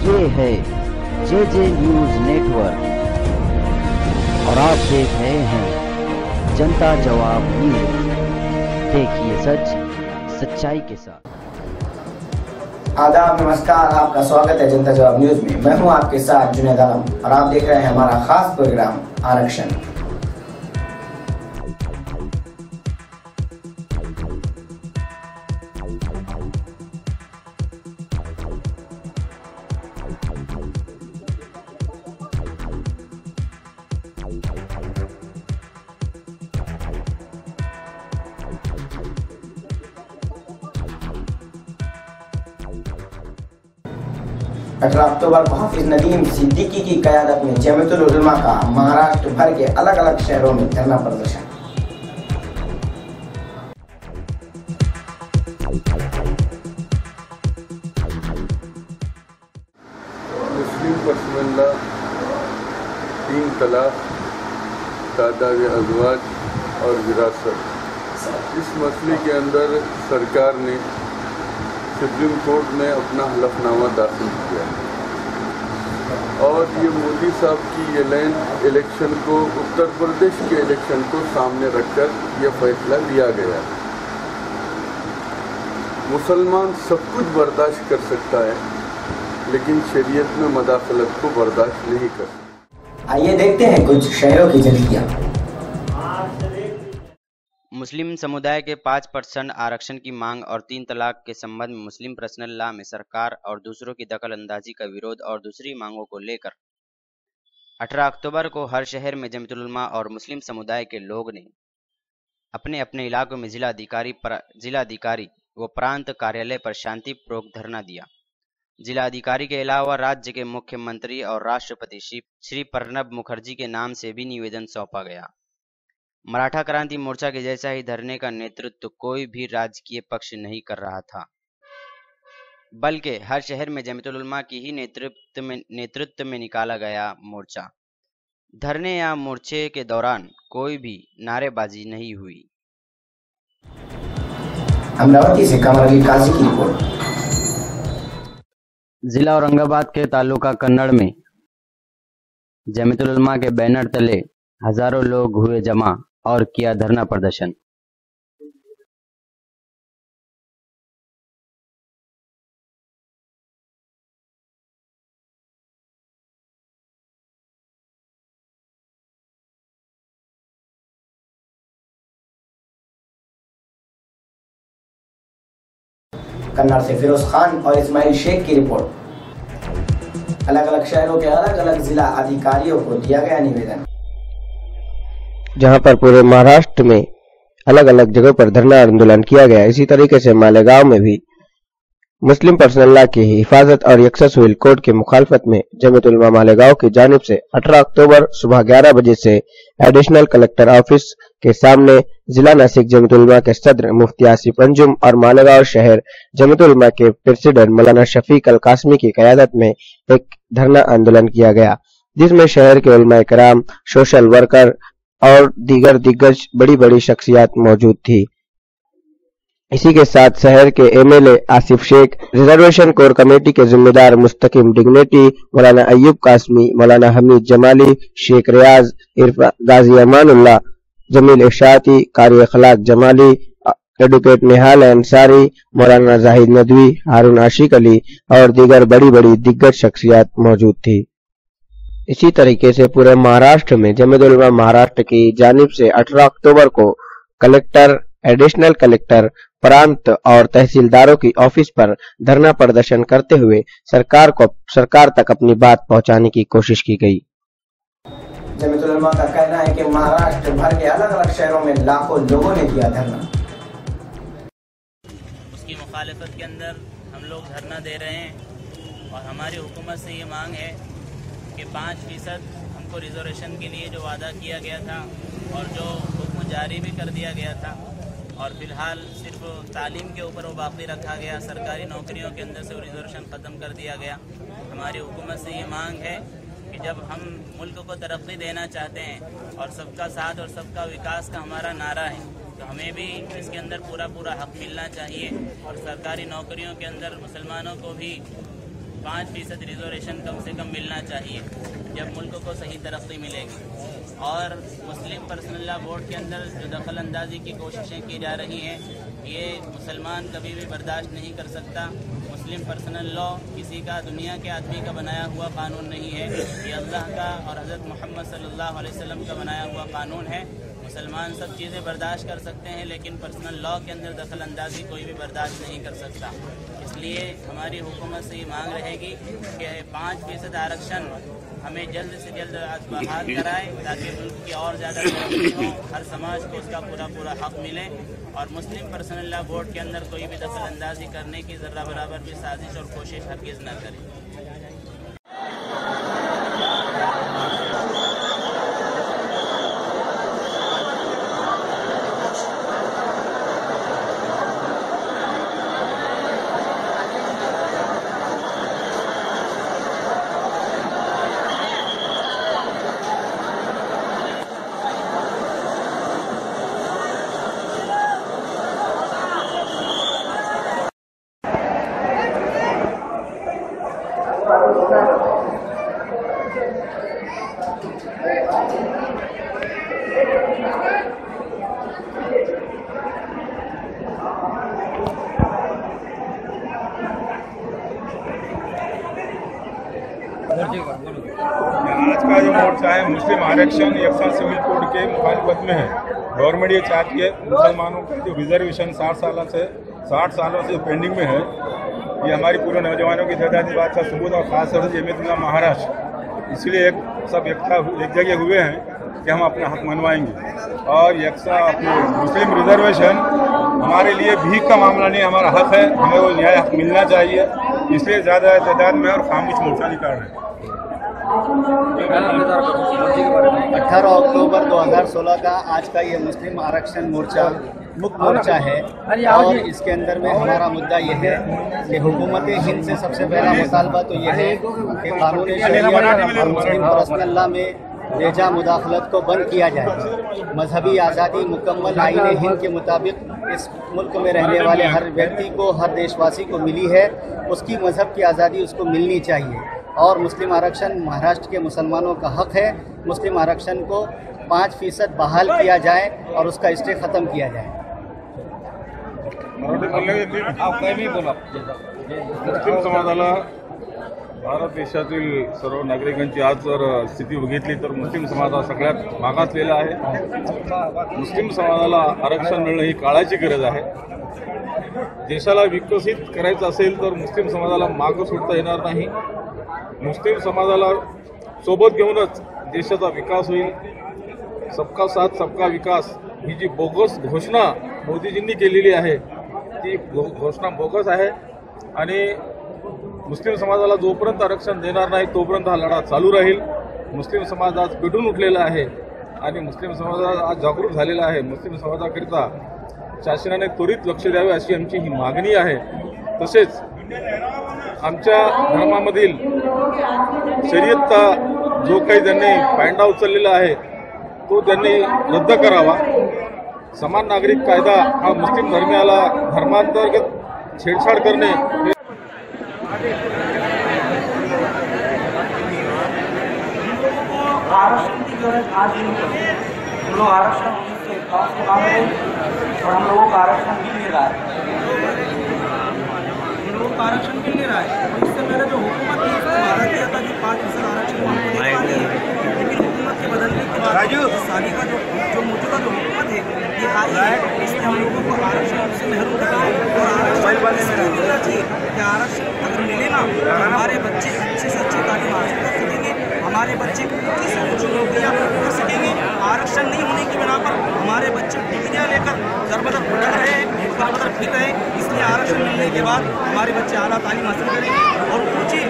ये है जे news network और आप देख रहे हैं जनता जवाब न्यूज। देखिए सच सच्चाई के साथ। आदाब, नमस्कार, आपका स्वागत है जनता जवाब न्यूज में। मैं हूं आपके साथ जुनैद आलम और आप देख रहे हैं हमारा खास प्रोग्राम आरक्षण। अक्टूबर को हाफिज नदीम सिद्दीकी की क़यादत में जमीयतुल उलमा का महाराष्ट्र भर के अलग अलग शहरों में धरना प्रदर्शन। मुस्लिम पसमंदा, 3 तलाक, तादाद अज़वाज और विरासत, इस मसले के अंदर सरकार ने सुप्रीम कोर्ट में अपना हलफनामा दाखिल किया और ये मोदी साहब की ये लाइन इलेक्शन को, उत्तर प्रदेश के इलेक्शन को सामने रखकर यह फैसला लिया गया। मुसलमान सब कुछ बर्दाश्त कर सकता है लेकिन शरीयत में मदाखलत को बर्दाश्त नहीं कर सकता। आइए देखते हैं कुछ शहरों की झलकियां। मुस्लिम समुदाय के 5% आरक्षण की मांग और 3 तलाक के संबंध में मुस्लिम पर्सनल लॉ में सरकार और दूसरों की दखल अंदाजी का विरोध और दूसरी मांगों को लेकर 18 अक्टूबर को हर शहर में जमीयतुल उलमा और मुस्लिम समुदाय के लोग ने अपने अपने इलाकों में जिलाधिकारी व प्रांत कार्यालय पर शांतिपूर्वक धरना दिया। जिलाधिकारी के अलावा राज्य के मुख्यमंत्री और राष्ट्रपति श्री प्रणब मुखर्जी के नाम से भी निवेदन सौंपा गया। मराठा क्रांति मोर्चा के जैसा ही धरने का नेतृत्व कोई भी राजकीय पक्ष नहीं कर रहा था, बल्कि हर शहर में जमीयतुल उलमा की ही नेतृत्व में निकाला गया मोर्चा। धरने या मोर्चे के दौरान कोई भी नारेबाजी नहीं हुई। अमरावती से कमर अली काजी की रिपोर्ट। जिला औरंगाबाद के तालुका कन्नड़ में जमीयतुल उलमा के बैनर तले हजारों लोग हुए जमा और किया धरना प्रदर्शन। कन्नड़ से फिरोज खान और इस्माइल शेख की रिपोर्ट। अलग अलग शहरों के अलग अलग जिला अधिकारियों को दिया गया निवेदन, जहां पर पूरे महाराष्ट्र में अलग अलग जगहों पर धरना आंदोलन किया गया। इसी तरीके से मालेगांव में भी मुस्लिम पर्सनल लॉ की हिफाजत और यकसा सिविल कोड की मुखालफत में जमीयतुल उलमा मालेगांव की जानिब से 18 अक्टूबर सुबह 11 बजे से एडिशनल कलेक्टर ऑफिस के सामने जिला नासिक जमीयतुल उलमा के सदर मुफ्ती आसिफ अंजुम और मालेगांव शहर जमीयतुल उलमा के प्रेसिडेंट मौलाना शफीक अल कासमी की क़यादत में एक धरना आंदोलन किया गया, जिसमें शहर के उलमा कराम, सोशल वर्कर और दीगर दिग्गज बड़ी बड़ी शख्सियत मौजूद थी। इसी के साथ शहर के MLA Asif Shaikh, reservation core committee के जिम्मेदार मुस्तकिम डिग्नेटी, मौलाना अय्यूब कासमी, मौलाना हमीद जमाली, शेख रियाज, गाजी अमानुल्लाह, जमील इशाती, कारी अखलाक जमाली, एडवोकेट निहाल अंसारी, मौलाना जाहिद नदवी, हारून आशिक अली और दीगर बड़ी बड़ी दिग्गज शख्सियत मौजूद थी। इसी तरीके से पूरे महाराष्ट्र में जमीयतुल उलमा महाराष्ट्र की जानिब से 18 अक्टूबर को कलेक्टर, एडिशनल कलेक्टर, प्रांत और तहसीलदारों की ऑफिस पर धरना प्रदर्शन करते हुए सरकार तक अपनी बात पहुंचाने की कोशिश की गई। जमीयतुल उलमा का कहना है कि महाराष्ट्र भर के अलग अलग शहरों में लाखों लोगों ने दिया धरना। उसकी मुखालिफत के अंदर हम लोग धरना दे रहे हैं और हमारी हुकूमत से ये मांग है कि 5% हमको रिजर्वेशन के लिए जो वादा किया गया था और जो हुक्म जारी भी कर दिया गया था और फिलहाल सिर्फ तालीम के ऊपर वो बाकी रखा गया, सरकारी नौकरियों के अंदर से वो रिजर्वेशन ख़त्म कर दिया गया। हमारी हुकूमत से ये मांग है कि जब हम मुल्क को तरक्की देना चाहते हैं और सबका साथ और सबका विकास का हमारा नारा है, तो हमें भी इसके अंदर पूरा हक मिलना चाहिए और सरकारी नौकरियों के अंदर मुसलमानों को भी 5% रिजर्वेशन कम से कम मिलना चाहिए जब मुल्क को सही तरक्की मिलेगी। और मुस्लिम पर्सनल लॉ बोर्ड के अंदर जो दखल अंदाजी की कोशिशें की जा रही हैं, ये मुसलमान कभी भी बर्दाश्त नहीं कर सकता। मुस्लिम पर्सनल लॉ किसी का, दुनिया के आदमी का बनाया हुआ कानून नहीं है, ये अल्लाह का और हज़रत मोहम्मद सल्लल्लाहु अलैहि वसल्लम का बनाया हुआ कानून है। मुसलमान सब चीज़ें बर्दाश्त कर सकते हैं, लेकिन पर्सनल लॉ के अंदर दखल अंदाजी कोई भी बर्दाश्त नहीं कर सकता। इसलिए हमारी हुकूमत से ये मांग रहेगी कि 5% आरक्षण हमें जल्द से जल्द बहाल कराए ताकि मुल्क की और ज़्यादा तरक्की हो, हर समाज को उसका पूरा हक मिले और मुस्लिम पर्सनल लॉ बोर्ड के अंदर कोई भी दखल अंदाजी करने की ज़र्रा बराबर भी साजिश और कोशिश हरगिज़ न करे। आज का जो मोर्चा है मुस्लिम आरक्षण यकसा सिविल कोड के मुखालिफत में है। गवर्नमेंट ये चाहती है मुसलमानों का जो रिजर्वेशन 60 सालों से पेंडिंग में है, ये हमारी पूरे नौजवानों की तदादी बात का सबूत और खास तौर से जमीयत महाराष्ट्र इसलिए सब एक जगह हुए हैं कि हम अपना हक मनवाएंगे। और यकसा अपने मुस्लिम रिजर्वेशन हमारे लिए भीख का मामला नहीं, हमारा हक है, हमें वो न्याय हक मिलना चाहिए, इसलिए ज़्यादा तादाद में और खामोश मोर्चा निकाल रहे हैं। 18 अक्टूबर 2016 का आज का ये मुस्लिम आरक्षण मोर्चा मुख्य मोर्चा है और इसके अंदर में हमारा मुद्दा ये है कि हुकूमत हिंद से सबसे पहला मुतालबा तो ये है कि कानून शरीयत और मुस्लिम पर्सनल लॉ में बेजा मुदाखलत को बंद किया जाए। मजहबी आज़ादी मुकम्मल आईने हिंद के मुताबिक इस मुल्क में रहने वाले हर व्यक्ति को, हर देशवासी को मिली है, उसकी मजहब की आज़ादी उसको मिलनी चाहिए। और मुस्लिम आरक्षण महाराष्ट्र के मुसलमानों का हक है। मुस्लिम आरक्षण को 5% बहाल किया जाए और उसका स्टे ख़त्म किया जाए। मुस्लिम समाजाला भारत देशातील सर्व नागरिकांची आज जर स्थिती बघितली तर मुस्लिम समाज हा सगळ्यात मागासलेला आहे। मुस्लिम समाजाला आरक्षण मिळणं ही काळाची गरज आहे। देशाला विकसित करायचं असेल तर मुस्लिम समाजाला मागं सोडता येणार नाही। मुस्लिम समाजाला सोबत घेऊनच देशाचा विकास होईल। सबका साथ सबका विकास ही जी बोगस घोषणा मोदीजींनी केलेली आहे ती घोषणा बोगस आहे आणि मुस्लिम समाजाला जोपर्यंत आरक्षण देणार नाही तोपर्यंत हा लढा चालू राहील। मुस्लिम समाज आज पेटून उठलेला आहे आणि मुस्लिम समाज आज जागरूक झालेला आहे। मुस्लिम समाजाकरिता शासनाने त्वरित लक्ष द्यावे अशी आमची ही मागणी आहे। तसेच आमच्या धर्मामधील शरीयतचा जो काही त्यांनी पायंडा उचललेला आहे तो त्यांनी रद्द करावा। समान नागरिक कायदा हा मुस्लिम धर्मियाला धर्मांतर्गत छेडछाड करणे आरक्षण की जरूरत आज नहीं है। हम लोग आरक्षण से मांग रहे हैं और हम लोगों का आरक्षण मिल नहीं रहा है। हम लोगों का आरक्षण मिल नहीं रहा है। इससे पहले जो हुकूमत थी उसने वादा किया था कि 5% आरक्षण हमको दे पाएंगे, लेकिन हुकूमत के बदलने के बाद शादी का जो मौजूदा जो हुकूमत है ये आई है, इसने हम लोगों को आरक्षण से महरूम कर दिया और आरक्षण मिलना चाहिए कि आरक्षण अगर मिले ना हमारे बच्चे अच्छे से अच्छे तालीम हासिल कर सकेंगे, हमारे बच्चे किसी कुछ नौकरियाँ कर सकेंगे। आरक्षण नहीं होने की बिना पर हमारे बच्चे डिग्रियाँ लेकर दरबदर भटक रहे हैं, दरबदर फिर रहे हैं। इसलिए आरक्षण मिलने के बाद हमारे बच्चे आला तालीम हासिल करेंगे और ऊँचे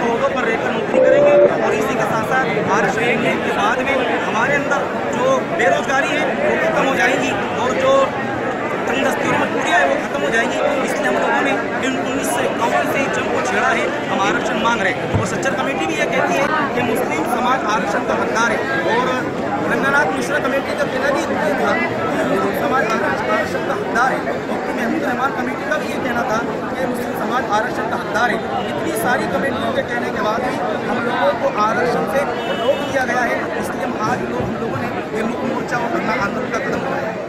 ओहदों पर रहकर नौकरी करेंगे। और इसी के साथ साथ आरक्षण मिलने के बाद में हमारे अंदर जो बेरोजगारी है वो खत्म हो जाएगी और जो तंगदस्ती में पूरी है वो खत्म हो जाएगी। इसलिए हम लोगों ने 1951 से जंग को छेड़ा है, हम आरक्षण मांग रहे हैं। और सच्चर कमेटी भी ये कहती है कि मुस्लिम समाज आरक्षण का हकदार है। और रंगनाथ मिश्रा कमेटी का पहला भी था मुस्लिम समाज आरक्षण का हकदार है। डॉक्टर महमूद रहमान कमेटी का भी ये कहना था कि मुस्लिम समाज आरक्षण का हकदार है। इतनी सारी कमेटियों के कहने के बाद भी हम लोगों को आरक्षण से रोक दिया गया है, इसलिए आज हम लोगों ने ये मुक्त मोर्चा और धरना आंदोलन का कदम उठाया है।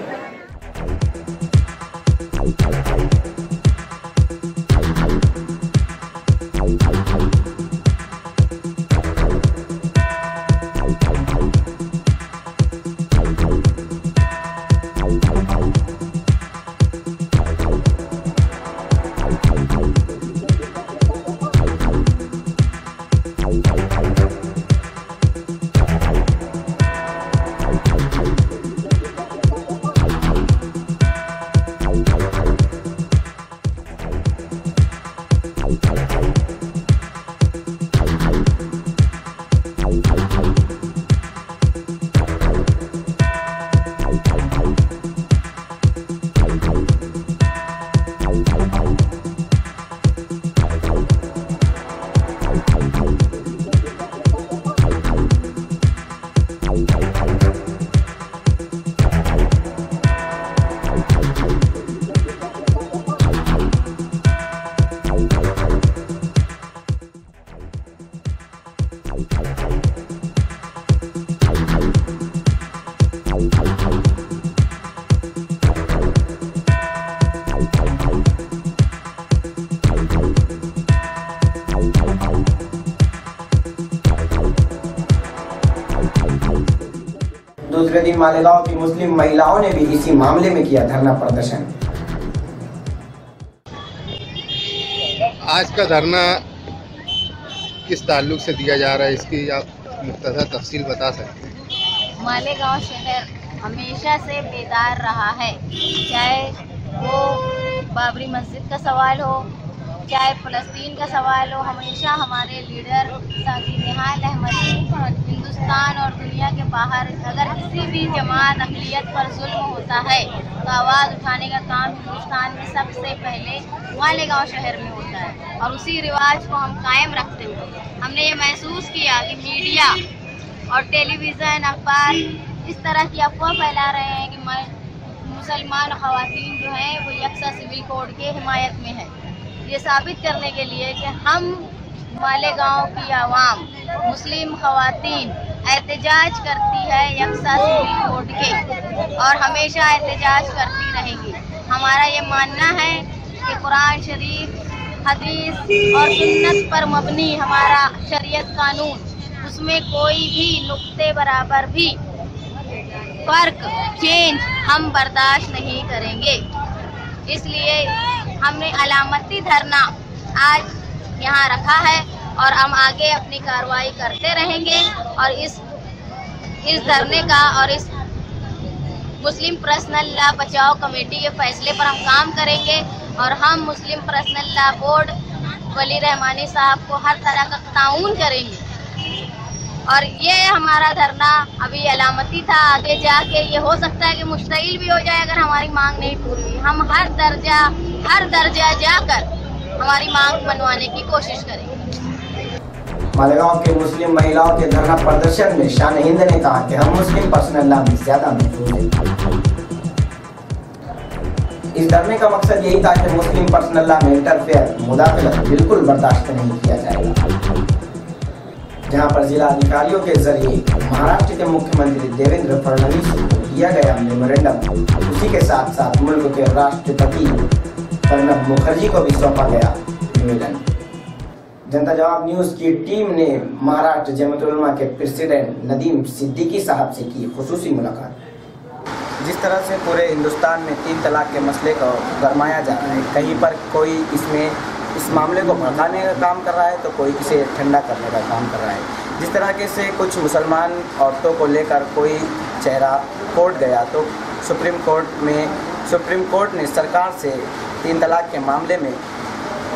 दूसरे दिन मालेगांव की मुस्लिम महिलाओं ने भी इसी मामले में किया धरना प्रदर्शन। आज का धरना किस ताल्लुक से दिया जा रहा है, इसकी आप मुख्तसर तफसील बता सकते हैं? मालेगांव शहर हमेशा से बेदार रहा है, चाहे वो बाबरी मस्जिद का सवाल हो, चाहे फ़लस्तीन का सवाल हो। हमेशा हमारे लीडर साथी निहाल अहमदी हिंदुस्तान और दुनिया के बाहर अगर किसी भी जमात अक़लियत पर जुल्म होता है तो आवाज़ उठाने का काम हिंदुस्तान में सबसे पहले मालेगांव शहर में होता है। और उसी रिवाज को हम कायम रखते हुए हमने ये महसूस किया कि मीडिया और टेलीविज़न, अखबार इस तरह की अफवाह फैला रहे हैं कि मुसलमान ख़वातीन जो हैं वो यकसा सिविल कोड के हिमायत में है। ये साबित करने के लिए कि हम मालेगांव की आवाम मुस्लिम ख़वातीन एहतजाज करती है यकसा सिविल कोड के और हमेशा एहतजाज करती रहेगी। हमारा ये मानना है कि कुरान शरीफ, हदीस और सुन्नत पर मबनी हमारा शरीयत कानून, उसमें कोई भी नुक्ते बराबर भी फर्क, चेंज हम बर्दाश्त नहीं करेंगे। इसलिए हमने अलामती धरना आज यहाँ रखा है और हम आगे अपनी कार्रवाई करते रहेंगे और इस धरने का और इस मुस्लिम पर्सनल लॉ बचाओ कमेटी के फैसले पर हम काम करेंगे और हम मुस्लिम personal law board Wali Rahmani साहब को हर तरह का ताउन करेंगे। और ये हमारा धरना अभी अलामती था, आगे जाके ये हो सकता है कि मुश्तइल भी हो जाए अगर हमारी मांग नहीं पूरी हुई। हम हर दर्जा जाकर हमारी मांग मनवाने की कोशिश करेंगे। मालेगांव के मुस्लिम महिलाओं के धरना प्रदर्शन में शान हिंद ने कहा कि हम मुस्लिम पर्सनल लॉ में ज्यादा महफूज हैं। इस धरने का मकसद यही था कि मुस्लिम पर्सनल लॉ में इंटरफेयर, मुदाखलत बिल्कुल बर्दाश्त नहीं किया जाएगा। जहां पर जिला अधिकारियों के जरिए महाराष्ट्र के मुख्यमंत्री देवेंद्र फडणवीस को दिया गया मेमोरेंडम, उसी के साथ साथ मुल्क के राष्ट्रपति प्रणब मुखर्जी को भी सौंपा गया निवेदन। जनता जवाब न्यूज की टीम ने महाराष्ट्र जमीयत उलमा के प्रेसिडेंट नदीम सिद्दीकी साहब से की खुसूसी मुलाकात। जिस तरह से पूरे हिंदुस्तान में 3 तलाक के मसले को गरमाया जा रहा है, कहीं पर कोई इस मामले को भड़काने का काम कर रहा है तो कोई इसे ठंडा करने का काम कर रहा है। जिस तरह से कुछ मुसलमान औरतों को लेकर कोई चेहरा कोर्ट गया तो सुप्रीम कोर्ट ने सरकार से 3 तलाक के मामले में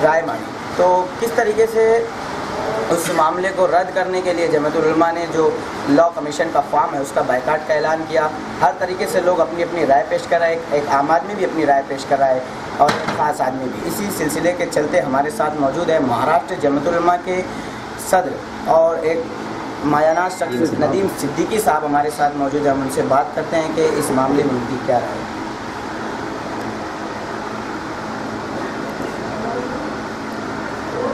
राय मांगी। तो किस तरीके से उस मामले को रद्द करने के लिए जमीयत उलमा ने जो लॉ कमीशन का फॉर्म है उसका बायकाट का ऐलान किया। हर तरीके से लोग अपनी अपनी राय पेश कर रहे हैं, एक आम आदमी भी अपनी राय पेश कर रहा है और एक ख़ास आदमी भी। इसी सिलसिले के चलते हमारे साथ मौजूद है महाराष्ट्र जमीयत उलमा के सदर और एक मायानाज शख्स नदीम सिद्दीकी साहब हमारे साथ मौजूद हैं। हम उनसे बात करते हैं कि इस मामले में उनकी क्या राय है।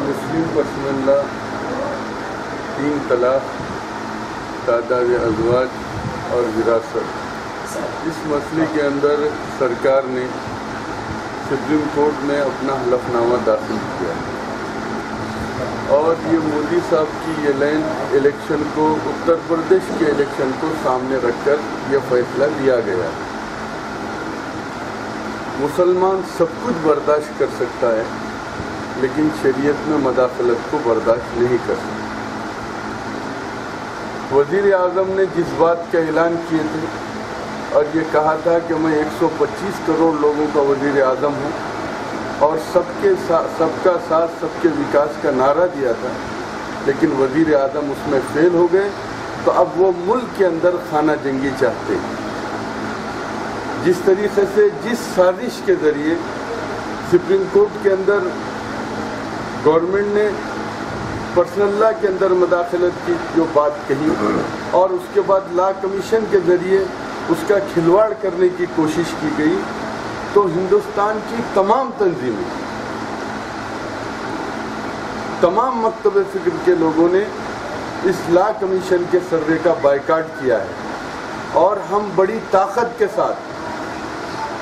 मुस्लिम पर्सनल लॉ, 3 तलाक, तादाद अज़वाज और विरासत, इस मसले के अंदर सरकार ने सुप्रीम कोर्ट में अपना हलफनामा दाखिल किया और ये मोदी साहब की ये लाइन इलेक्शन को, उत्तर प्रदेश के इलेक्शन को सामने रखकर ये फैसला लिया गया। मुसलमान सब कुछ बर्दाश्त कर सकता है, लेकिन शरीयत में मदाखलत को बर्दाश्त नहीं कर सकता। वज़ीर आज़म ने जिस बात का ऐलान किए थे और ये कहा था कि मैं 125 करोड़ लोगों का वज़ीर आज़म हूँ और सबका साथ सबके विकास का नारा दिया था, लेकिन वज़ीर आज़म उसमें फेल हो गए। तो अब वो मुल्क के अंदर खाना जंगी चाहते हैं। जिस तरीके से, जिस साजिश के ज़रिए सुप्रीम कोर्ट के अंदर गवर्नमेंट ने पर्सनल लॉ के अंदर मदाखलत की जो बात कही और उसके बाद लॉ कमीशन के ज़रिए उसका खिलवाड़ करने की कोशिश की गई, तो हिंदुस्तान की तमाम तंजीमें, तमाम मकतब फ़िक्र के लोगों ने इस लॉ कमीशन के सर्वे का बायकाट किया है और हम बड़ी ताकत के साथ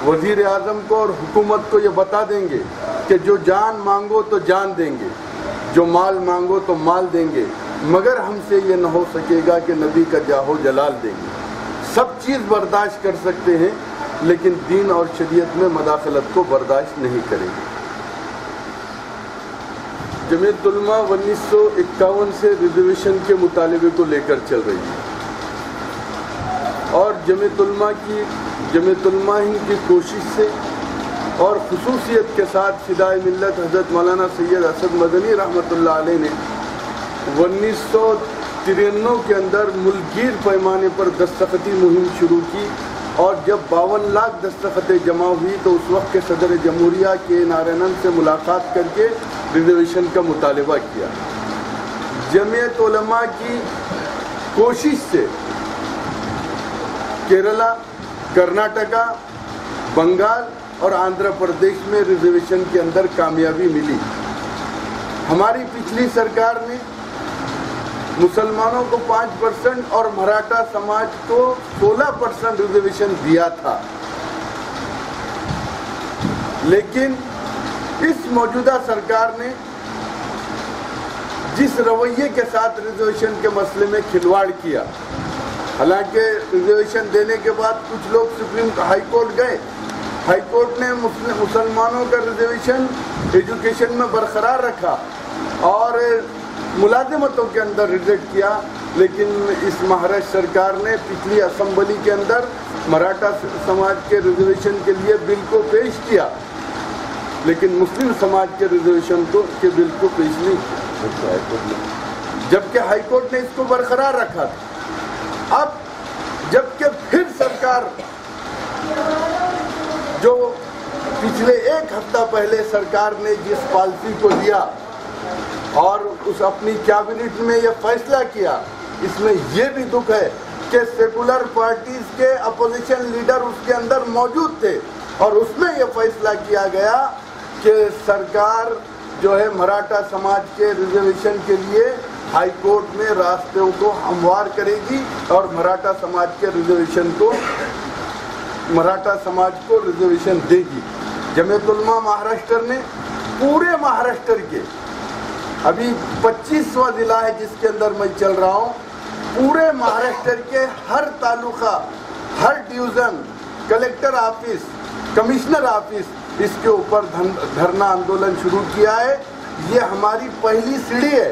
वज़ीर आज़म को और हुकूमत को ये बता देंगे कि जो जान मांगो तो जान देंगे, जो माल मांगो तो माल देंगे, मगर हमसे ये न हो सकेगा कि नबी का जाहो जलाल देंगे। सब चीज़ बर्दाश्त कर सकते हैं, लेकिन दीन और शरीयत में मदाखलत को बर्दाश्त नहीं करेंगे। जमीयत उलमा 1951 से रिजर्वेशन के मुतालबे को लेकर चल रही है और जमीयत उलमा हिंद की कोशिश से और खुसूसियत के साथ फिदाए मिल्लत हज़रत मौलाना सैयद असद मदनी रहमतुल्लाह अलैह ने 1993 के अंदर मुल्कगीर पैमाने पर दस्तखती मुहिम शुरू की और जब 52 लाख दस्तखतें जमा हुई तो उस वक्त के सदर जमहूरिया के नारायणन से मुलाकात करके रिजर्वेशन का मुतालबा किया। जमीयत उलमा की कोशिश से केरला, कर्नाटका, बंगाल और आंध्र प्रदेश में रिजर्वेशन के अंदर कामयाबी मिली। हमारी पिछली सरकार ने मुसलमानों को 5% और मराठा समाज को 16% रिजर्वेशन दिया था, लेकिन इस मौजूदा सरकार ने जिस रवैये के साथ रिजर्वेशन के मसले में खिलवाड़ किया, हालांकि रिजर्वेशन देने के बाद कुछ लोग सुप्रीम हाई कोर्ट गए, हाई कोर्ट ने मुसलमानों का रिजर्वेशन एजुकेशन में बरकरार रखा और मुलाजिमतों के अंदर रिजेक्ट किया, लेकिन इस महाराष्ट्र सरकार ने पिछली असेंबली के अंदर मराठा समाज के रिजर्वेशन के लिए बिल को पेश किया, लेकिन मुस्लिम समाज के रिजर्वेशन के बिल को पेश नहीं किया, जबकि हाई कोर्ट ने इसको बरकरार रखा था। अब जबकि फिर सरकार जो पिछले एक हफ्ता पहले सरकार ने जिस पॉलिसी को लिया और उस अपनी कैबिनेट में यह फैसला किया, इसमें यह भी दुख है कि सेकुलर पार्टीज के अपोजिशन लीडर उसके अंदर मौजूद थे और उसमें यह फैसला किया गया कि सरकार जो है मराठा समाज के रिजर्वेशन के लिए हाई कोर्ट में रास्तों को हमवार करेगी और मराठा समाज के रिजर्वेशन को मराठा समाज को रिजर्वेशन देगी। जमीयत उलमा महाराष्ट्र ने पूरे महाराष्ट्र के, अभी 25वां जिला है जिसके अंदर मैं चल रहा हूँ, पूरे महाराष्ट्र के हर तालुका, हर division, collector office, commissioner office, इसके ऊपर धरना आंदोलन शुरू किया है। ये हमारी पहली सीढ़ी है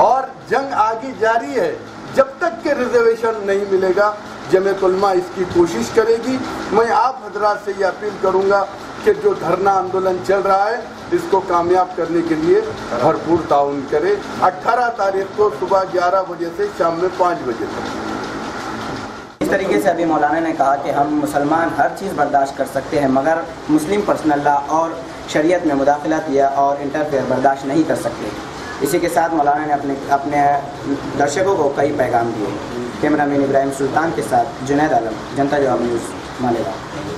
और जंग आगे जारी है। जब तक के रिजर्वेशन नहीं मिलेगा, जमीयत उलमा इसकी कोशिश करेगी। मैं आप हजरात से ये अपील करूँगा कि जो धरना आंदोलन चल रहा है इसको कामयाब करने के लिए भरपूर ताउन करें। 18 तारीख को सुबह 11 बजे से शाम में 5 बजे तक। इस तरीके से अभी मौलाना ने कहा कि हम मुसलमान हर चीज़ बर्दाश्त कर सकते हैं, मगर मुस्लिम पर्सनल लॉ और शरीयत में मुदाखलत या और इंटरफेयर बर्दाश्त नहीं कर सकते। इसी के साथ मौलाना ने अपने दर्शकों को कई पैगाम दिए। कैमरामैन इब्राहिम सुल्तान के साथ जुनैद आलम, जनता जवाब न्यूज़, मालेगांव।